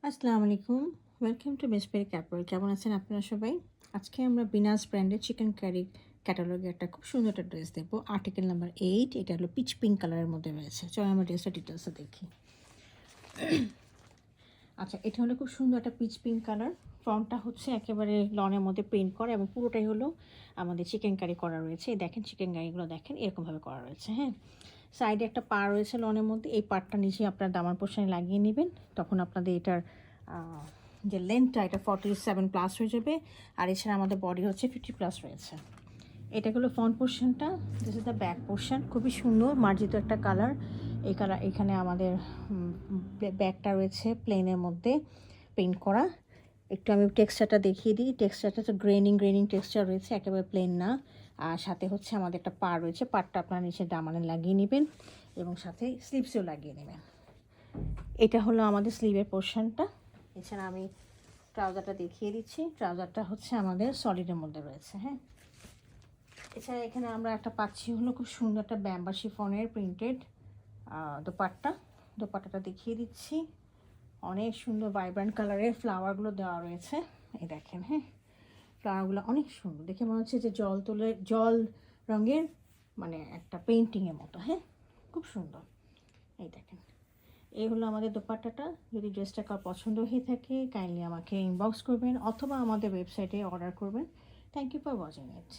আসসালামু আলাইকুম। Welcome to বেসপেরি ক্যাপল। কেমন আছেন আপনারা সবাই? আজকে আমরা বিনাস ব্র্যান্ডের চিকেন কারি ক্যাটালগে একটা খুব সুন্দর একটা ড্রেস দেখবো। Article number 8। এটা হলো পিচ পিঙ্ক কালারের মধ্যে রয়েছে। চলো আমরা ড্রেসটা ডিটেলসে দেখি। আচ্ছা, এটা হলো খুব সুন্দর একটা পিচ পিঙ্ক কালার। ফ্রন্টটা হচ্ছে একেবারে লনের মধ্যে প্রিন্ট করা এবং পুরোটাই হলো আমাদের চিকেন কারি করা রয়েছে। এই দেখেন চিকেন কারিগুলো দেখেন এরকমভাবে করা রয়েছে, হ্যাঁ? সাইডে একটা পা রয়েছে লনের মধ্যে। এই পার্টটা নিচে আপনার দামার পোর্শনে লাগিয়ে নেবেন। তখন আপনাদের এটার যে লেন্থটা এটা 47+ হয়ে যাবে। আর এছাড়া আমাদের বডি হচ্ছে 50+ রয়েছে। এটা হলো ফ্রন্ট পোর্শনটা। This is the back portion. খুবই সুন্দর মার্জিত একটা কালার। এই কালার এখানে আমাদের ব্যাকটা রয়েছে প্লেনের মধ্যে পেইন্ট করা। একটু আমি টেক্সচারটা দেখিয়ে দিই। টেক্সচারটা তো গ্রেনিং টেক্সচার রয়েছে, একেবারে প্লেন না। আর সাথে হচ্ছে আমাদের একটা পা রয়েছে। পাটটা আপনার নিচে দামানে লাগিয়ে নেবেন এবং সাথে স্লিভসেও লাগিয়ে নেবেন। এটা হলো আমাদের স্লিভের পোর্শনটা। এছাড়া আমি ট্রাউজারটা দেখিয়ে দিচ্ছি। ট্রাউজারটা হচ্ছে আমাদের সলিডের মধ্যে রয়েছে, হ্যাঁ। এছাড়া এখানে আমরা একটা পাচ্ছি হলো খুব সুন্দর একটা ব্যাম্বা শিফনের প্রিন্টেড দোপাট্টাটা দেখিয়ে দিচ্ছি। অনেক সুন্দর ভাইব্রেন্ট কালারের ফ্লাওয়ারগুলো দেওয়া রয়েছে। এই দেখেন, হ্যাঁ, ফ্লাওয়ারগুলো অনেক সুন্দর। দেখে মনে হচ্ছে যে জল রঙের মানে একটা পেন্টিংয়ের মতো, হ্যাঁ, খুব সুন্দর। এই দেখেন, এই হলো আমাদের দোপাট্টাটা। যদি ড্রেসটা কার পছন্দ হয়ে থাকে কাইন্ডলি আমাকে ইনবক্স করবেন অথবা আমাদের ওয়েবসাইটে অর্ডার করবেন। Thank you for watching it.